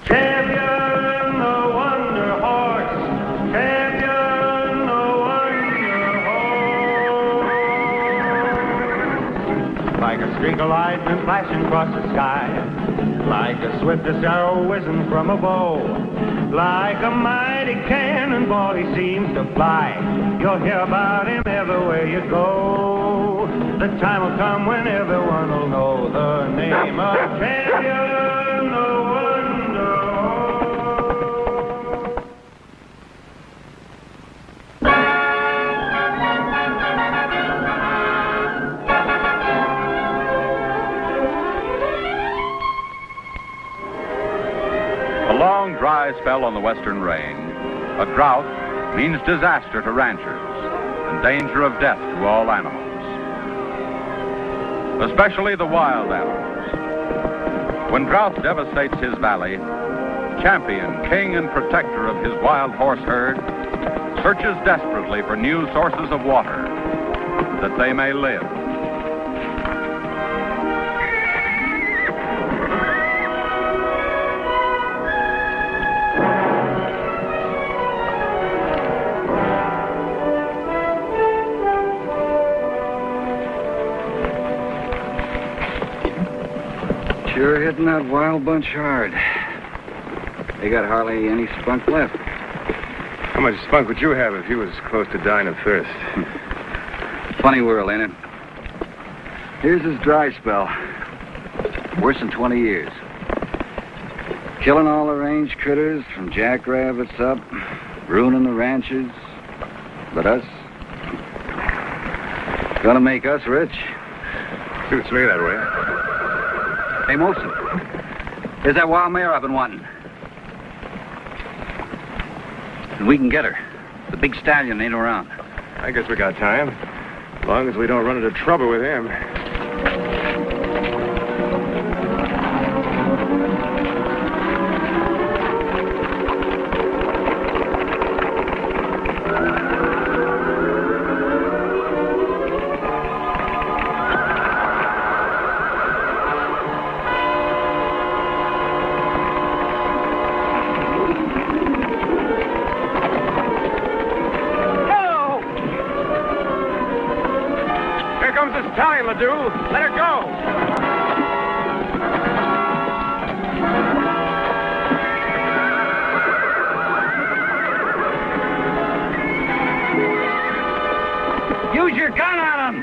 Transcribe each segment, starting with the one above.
Champion, the Wonder Horse. Champion, the Wonder Horse. Like a streak of lightning flashing across the sky, like the swiftest arrow whizzing from a bow, like a mighty cannonball he seems to fly. You'll hear about him everywhere you go. The time will come when everyone will know the name of Champion, the Wonder Horse. A long dry spell on the western range, a drought, means disaster to ranchers and danger of death to all animals, especially the wild animals. When drought devastates his valley, Champion, king and protector of his wild horse herd, searches desperately for new sources of water that they may live. Sure hitting that wild bunch hard. They got hardly any spunk left. How much spunk would you have if you was close to dying of thirst? Funny world, ain't it? Here's his dry spell. Worse than 20 years. Killing all the range critters from jackrabbits up, ruining the ranches. But us? Gonna make us rich. Suits me that way. Hey, Molson. Here's that wild mare I've been wanting. And we can get her. The big stallion ain't around. I guess we got time. As long as we don't run into trouble with him. Let her go! Use your gun on him!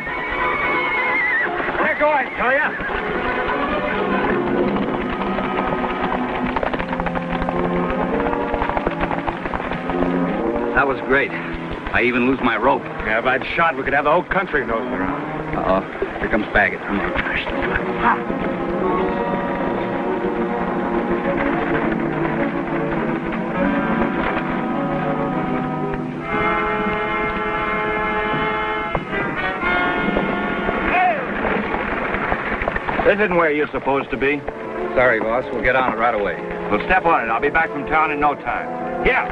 Let her go, I tell ya! That was great. I even lose my rope. Yeah, if I'd shot, we could have the whole country nosing around. Uh-oh. Here comes Baggett. Come on. This isn't where you're supposed to be. Sorry, boss. We'll get on it right away. Well, step on it. I'll be back from town in no time. Yeah.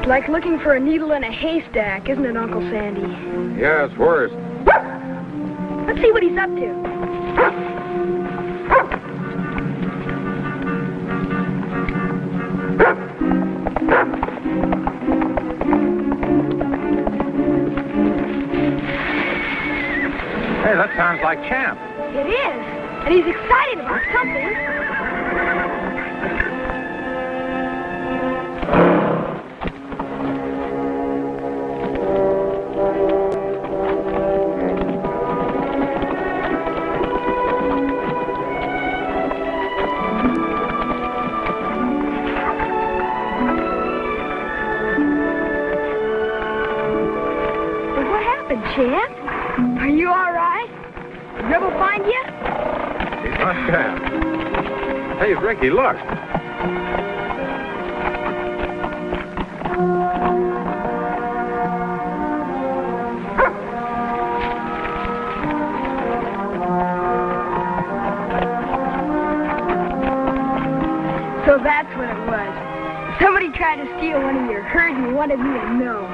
Like looking for a needle in a haystack, isn't it, Uncle Sandy? Yeah, it's worse. Let's see what he's up to. Hey, that sounds like Champ. It is, and he's excited about something. Champ? Are you all right? Did Rebel find you? He's not Champ. Hey, Ricky, look. So that's what it was. Somebody tried to steal one of your herd and wanted me to know.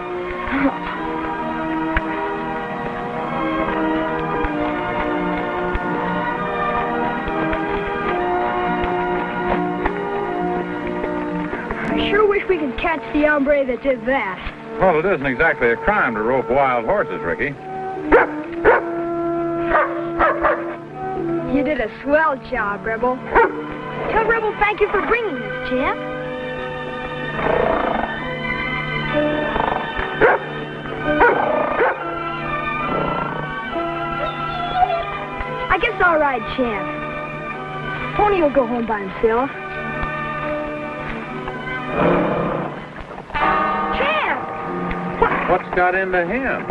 I sure wish we could catch the hombre that did that. Well, it isn't exactly a crime to rope wild horses, Ricky. You did a swell job, Rebel. Tell Rebel thank you for bringing this, champ. I guess I'll ride Champ. Pony will go home by himself. Champ! What's got into him?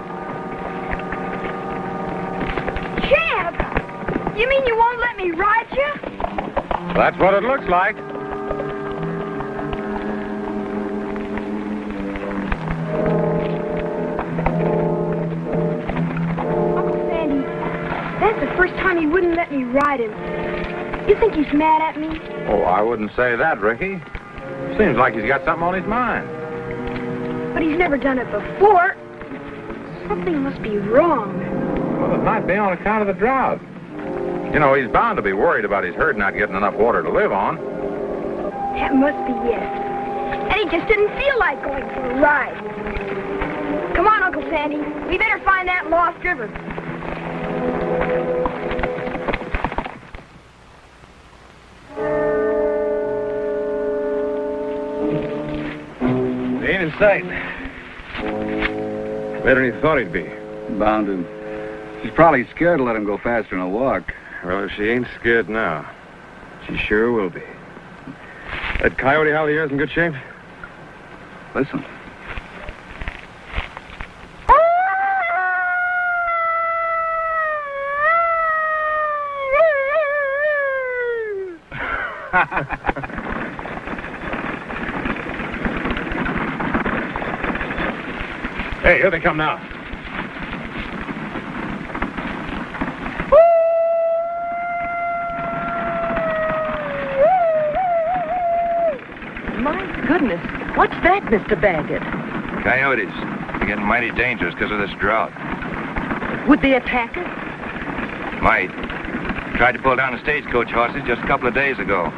Champ! You mean you won't let me ride you? That's what it looks like. Uncle Sandy, that's the first time he wouldn't let me ride him. You think he's mad at me? Oh, I wouldn't say that, Ricky. Seems like he's got something on his mind. But he's never done it before. Something must be wrong. Well, it might be on account of the drought. You know, he's bound to be worried about his herd not getting enough water to live on. That must be it. And he just didn't feel like going for a ride. Come on, Uncle Sandy. We better find that lost river. He ain't in sight. Better than he thought he'd be. Bound to. She's probably scared to let him go faster than a walk. Well, if she ain't scared now, she sure will be. That coyote howl here is in good shape? Listen. Hey, here they come now. My goodness, what's that, Mr. Baggett? Coyotes. They're getting mighty dangerous because of this drought. Would they attack us? Might. Tried to pull down the stagecoach horses just a couple of days ago.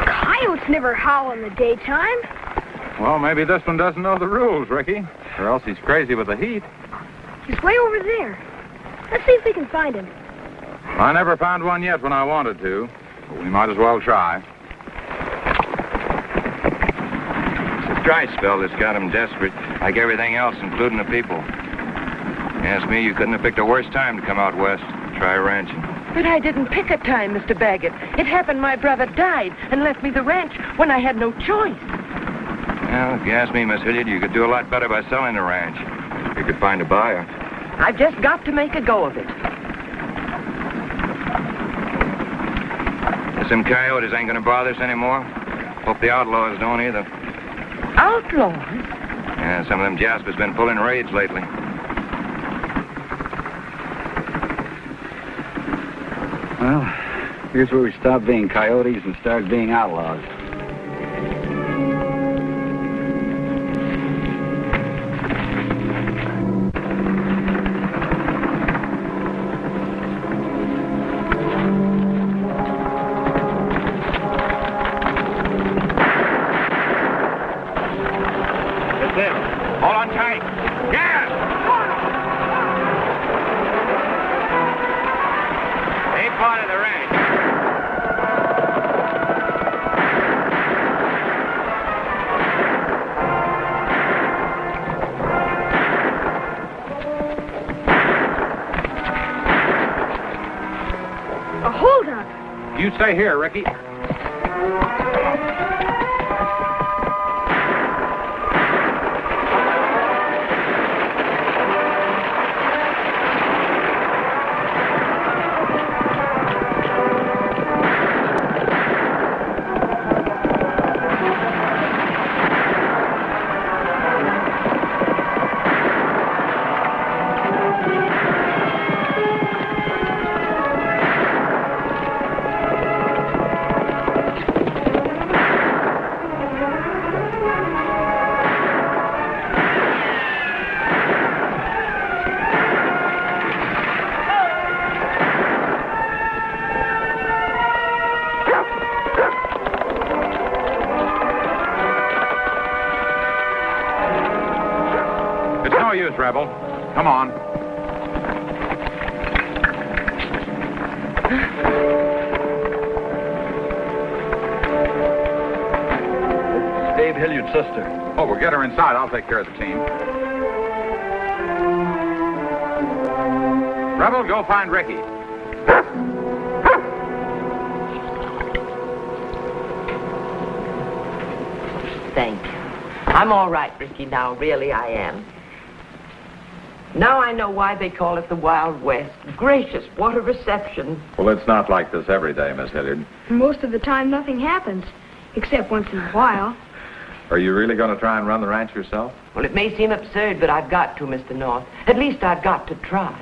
Coyotes never howl in the daytime. Well, maybe this one doesn't know the rules, Ricky. Or else he's crazy with the heat. He's way over there. Let's see if we can find him. I never found one yet when I wanted to. But we might as well try. It's a dry spell that's got them desperate, like everything else, including the people. Ask me, you couldn't have picked a worse time to come out west, try ranching. But I didn't pick a time, Mr. Baggett. It happened my brother died and left me the ranch when I had no choice. Well, if you ask me, Miss Hilliard, you could do a lot better by selling the ranch. If you could find a buyer. I've just got to make a go of it. Guess them coyotes ain't gonna bother us anymore. Hope the outlaws don't either. Outlaws? Yeah, some of them Jaspers been pulling raids lately. Well, here's where we stop being coyotes and start being outlaws. Hold on tight. Yeah! Ain't part of the ranch. Hold up. You stay here, Ricky. Come on. Dave Hilliard's sister. Oh, we'll get her inside. I'll take care of the team. Rebel, go find Ricky. Thank you. I'm all right, Ricky, now. Really, I am. Now I know why they call it the Wild West. Gracious, what a reception. Well, it's not like this every day, Miss Hilliard. Most of the time, nothing happens, except once in a while. Are you really going to try and run the ranch yourself? Well, it may seem absurd, but I've got to, Mr. North. At least I've got to try.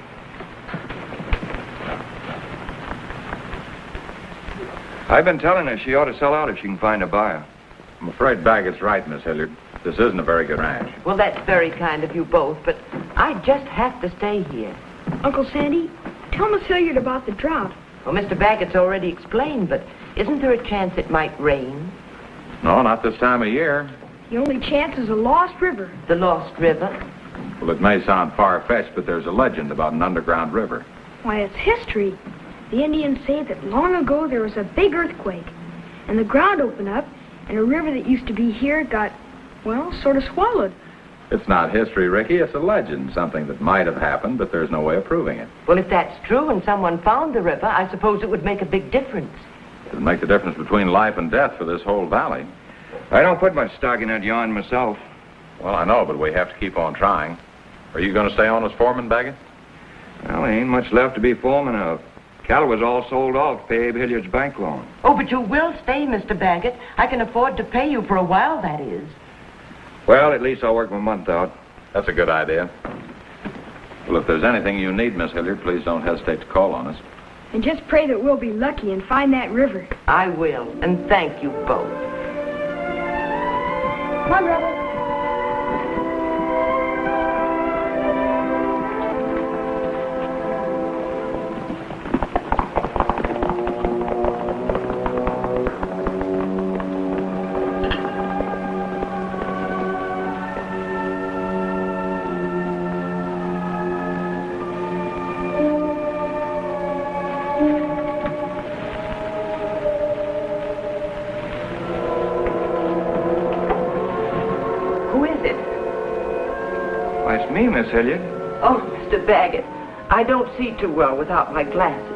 I've been telling her she ought to sell out if she can find a buyer. I'm afraid Baggett's right, Miss Hilliard. This isn't a very good ranch. Well, that's very kind of you both, but I just have to stay here. Uncle Sandy, tell Miss Hilliard about the drought. Well, Mr. Baggett's already explained, but isn't there a chance it might rain? No, not this time of year. The only chance is a lost river. The Lost River? Well, it may sound far-fetched, but there's a legend about an underground river. Why, it's history. The Indians say that long ago there was a big earthquake, and the ground opened up, and a river that used to be here got, well, sort of swallowed. It's not history, Ricky. It's a legend, something that might have happened, but there's no way of proving it. Well, if that's true and someone found the river, I suppose it would make a big difference. It'll make the difference between life and death for this whole valley. I don't put much stock in that yarn myself. Well, I know, but we have to keep on trying. Are you going to stay on as foreman, Baggett? Well, there ain't much left to be foreman of. Cattle was all sold off to pay Abe Hilliard's bank loan. Oh, but you will stay, Mr. Baggett. I can afford to pay you for a while, that is. Well, at least I'll work my month out. That's a good idea. Well, if there's anything you need, Miss Hilliard, please don't hesitate to call on us. And just pray that we'll be lucky and find that river. I will, and thank you both. Come on, Rebel. Me, Miss Hilliard. Oh, Mr. Baggett, I don't see too well without my glasses.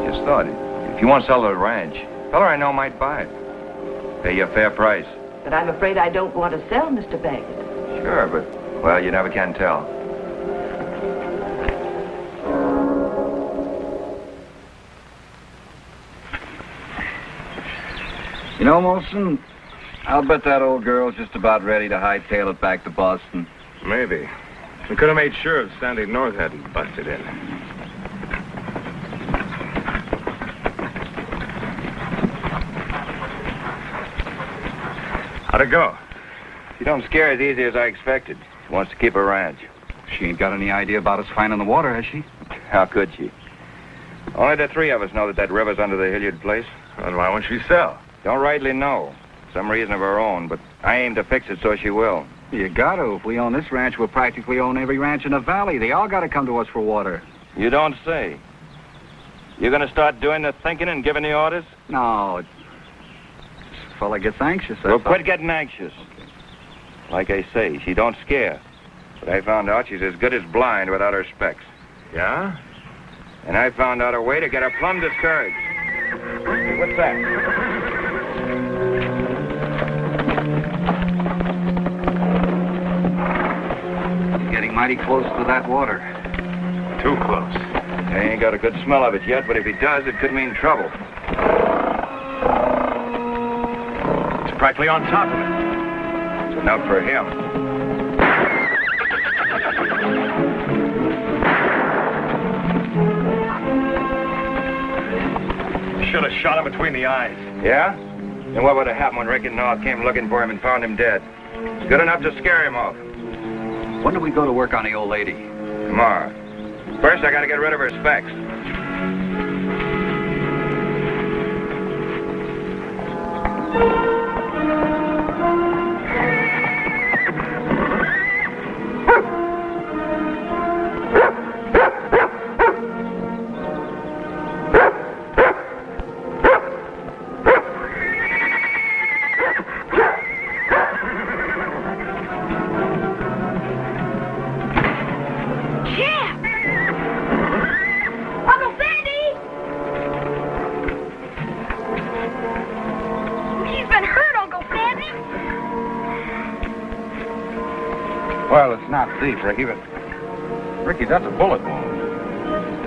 Just thought, if you want to sell the ranch, a fella I know might buy it. Pay you a fair price. But I'm afraid I don't want to sell, Mr. Baggett. Sure, but, well, you never can tell. You know, Molson, I'll bet that old girl's just about ready to hightail it back to Boston. Maybe. We could have made sure if Sandy North hadn't busted in. How'd it go? She don't scare as easy as I expected. She wants to keep her ranch. She ain't got any idea about us finding the water, has she? How could she? Only the three of us know that river's under the Hilliard place. Then why won't she sell? Don't rightly know. Some reason of her own, but I aim to fix it so she will. You got to. If we own this ranch, we'll practically own every ranch in the valley. They all got to come to us for water. You don't say. You gonna start doing the thinking and giving the orders? No, this fella gets anxious. Well, quit getting anxious. Like I say, she don't scare. But I found out she's as good as blind without her specs. Yeah? And I found out a way to get her plumb discouraged. Hey, what's that? Getting mighty close to that water. Too close. I ain't got a good smell of it yet, but if he does, it could mean trouble. It's practically on top of it. It's enough for him. Should have shot him between the eyes. Yeah? And what would have happened when Rick and North came looking for him and found him dead? It's good enough to scare him off. When do we go to work on the old lady? Tomorrow. First, I gotta get rid of her specs. Well, it's not deep, Ricky, but... Ricky, that's a bullet wound.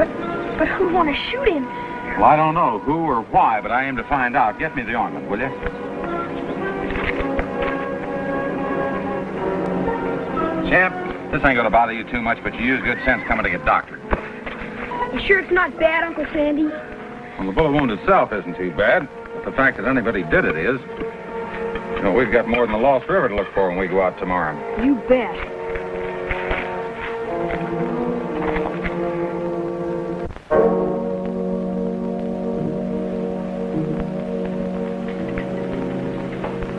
But who'd want to shoot him? Well, I don't know who or why, but I aim to find out. Get me the ointment, will you? Champ, this ain't gonna bother you too much, but you use good sense coming to get doctored. You sure it's not bad, Uncle Sandy? Well, the bullet wound itself isn't too bad, but the fact that anybody did it is. You know, we've got more than the Lost River to look for when we go out tomorrow. You bet.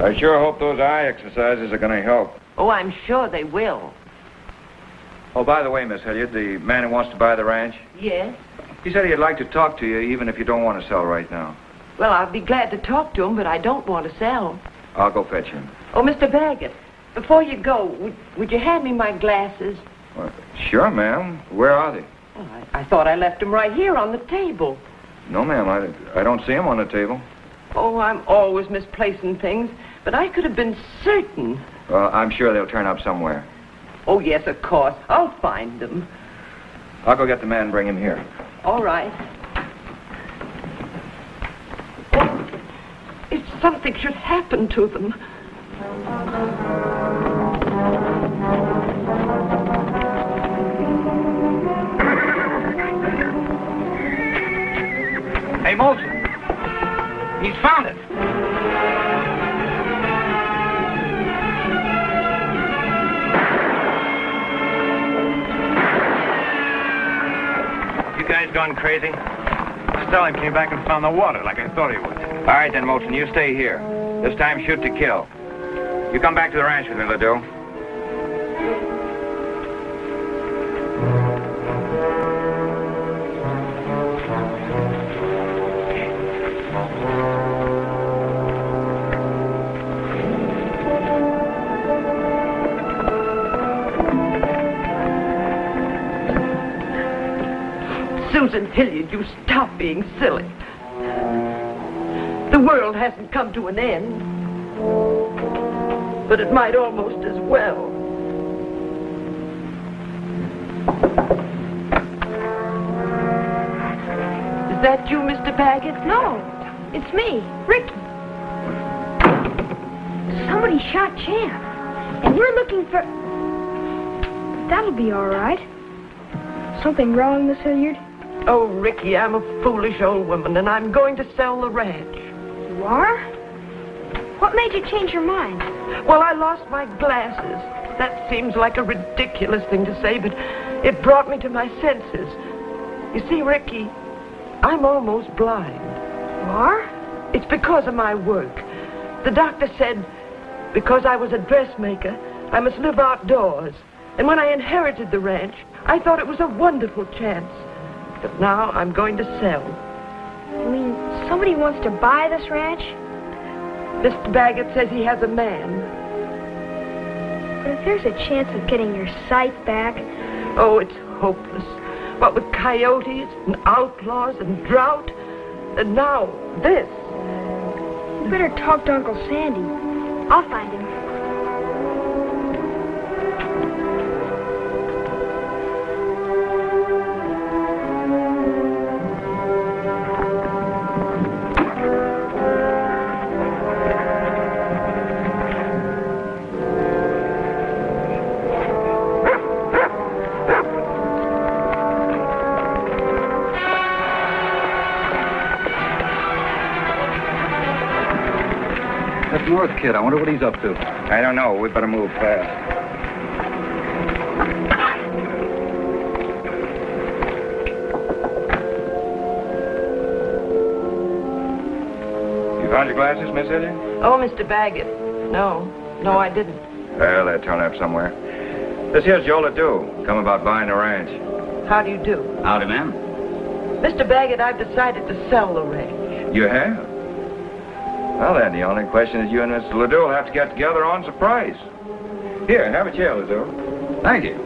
I sure hope those eye exercises are going to help. Oh, I'm sure they will. Oh, by the way, Miss Hilliard, the man who wants to buy the ranch, Yes? he said he'd like to talk to you even if you don't want to sell right now. Well, I'll be glad to talk to him, but I don't want to sell. I'll go fetch him. Oh, Mr. Baggett, before you go, would you hand me my glasses? Well, sure, ma'am. Where are they? Oh, I thought I left them right here on the table. No, ma'am. I don't see them on the table. Oh, I'm always misplacing things, but I could have been certain. Well, I'm sure they'll turn up somewhere. Oh, yes, of course. I'll find them. I'll go get the man and bring him here. All right. Oh, if something should happen to them. Hey, Molson. He's found it. You guys gone crazy? Stalin came back and found the water like I thought he would. All right, then, Molson, you stay here. This time, shoot to kill. You come back to the ranch with me, Ledoux. Susan Hilliard, you stop being silly. The world hasn't come to an end, but it might almost as well. Is that you, Mr. Baggett? No, it's me, Ricky. Somebody shot Champ, and we're looking for... That'll be all right. Something wrong, Miss Hilliard? Oh, Ricky, I'm a foolish old woman, and I'm going to sell the ranch. You are? What made you change your mind? Well, I lost my glasses. That seems like a ridiculous thing to say, but it brought me to my senses. You see, Ricky, I'm almost blind. You are? It's because of my work. The doctor said because I was a dressmaker, I must live outdoors. And when I inherited the ranch, I thought it was a wonderful chance. But now I'm going to sell. You mean somebody wants to buy this ranch? Mr. Baggett says he has a man. But if there's a chance of getting your sight back... Oh, it's hopeless. What with coyotes and outlaws and drought, and now this. You better talk to Uncle Sandy. I'll find him. North kid, I wonder what he's up to. I don't know. We better move fast. You found your glasses, Miss Hilliard? Oh, Mr. Baggett. No, I didn't. Well, they'll turn up somewhere. This here's Joe Ledoux. Come about buying the ranch. How do you do? Howdy, ma'am. Mr. Baggett, I've decided to sell the ranch. You have? Well, then, the only question is you and Mr. Ledoux will have to get together on surprise. Here, have a chair, Ledoux. Thank you.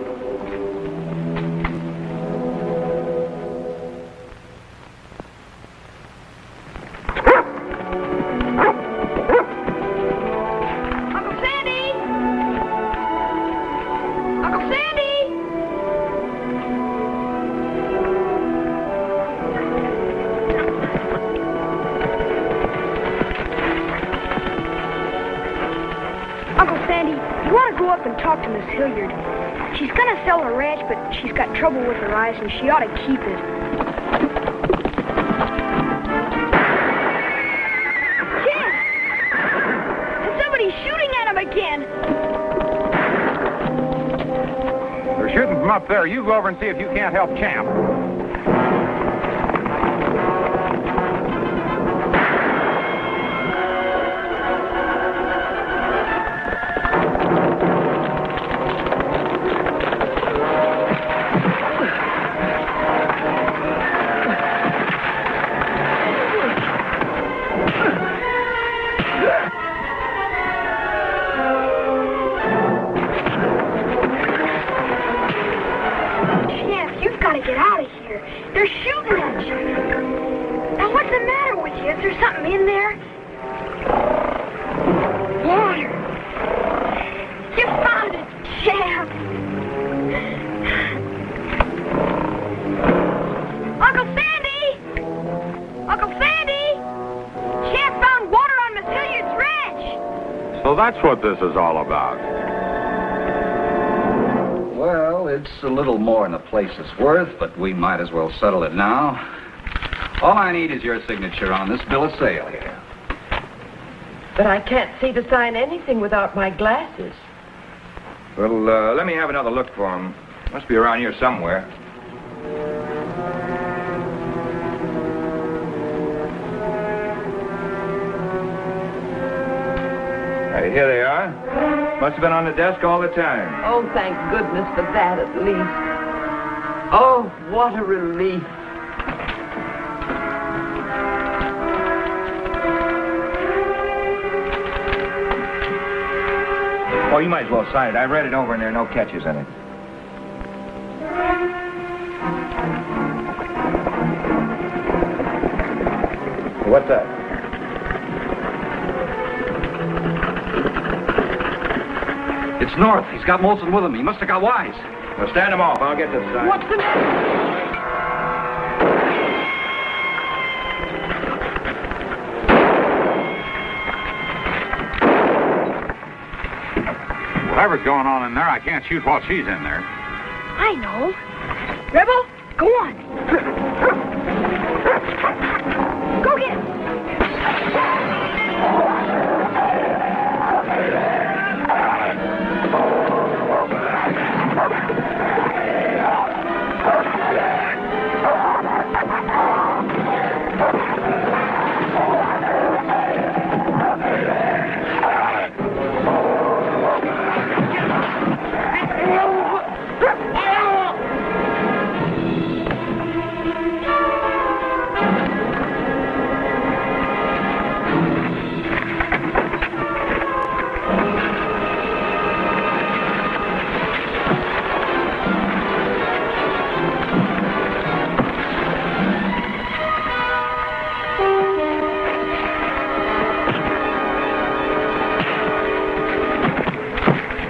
Uncle Sandy! Sandy! Uncle Sandy, you want to go up and talk to Miss Hilliard. She's going to sell her ranch, but she's got trouble with her eyes, and she ought to keep it. Champ! Somebody's shooting at him again! They're shooting from up there. You go over and see if you can't help Champ. Get out of here. They're shooting at you. Now, what's the matter with you? Is there something in there? Water. You found it, Champ. Uncle Sandy! Uncle Sandy! Champ found water on Miss Hilliard's ranch. So that's what this is all about. Well, it's a little more than the place is worth, but we might as well settle it now. All I need is your signature on this bill of sale here. But I can't see to sign anything without my glasses. Well, let me have another look for him. Must be around here somewhere. Here they are. Must have been on the desk all the time. Oh, thank goodness for that at least. Oh, what a relief. Oh, you might as well sign it. I read it over and there are no catches in it. What's that? It's North. He's got Molson with him. He must have got wise. Well, stand him off. I'll get this signed. What's the matter? Whatever's going on in there, I can't shoot while she's in there. I know. Rebel, go on. Go get him.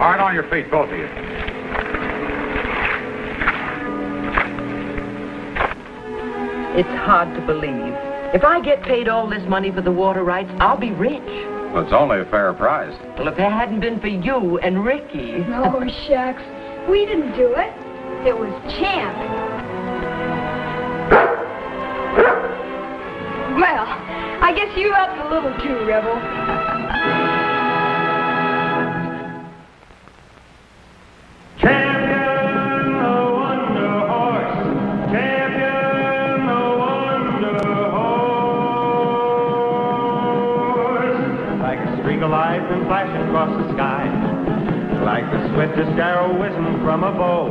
Hard on your feet, both of you. It's hard to believe. If I get paid all this money for the water rights, I'll be rich. Well, it's only a fair price. Well, if it hadn't been for you and Ricky... Oh, shucks. We didn't do it. It was Champ. Well, I guess you helped a little too, Rebel. Champion, the Wonder Horse. Champion, the Wonder Horse. Like a streak of lightning flashing across the sky. Like the swiftest arrow whizzing from a bow.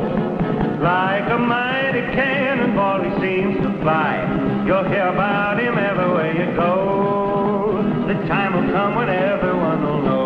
Like a mighty cannonball he seems to fly. You'll hear about him everywhere you go. The time will come when everyone will know.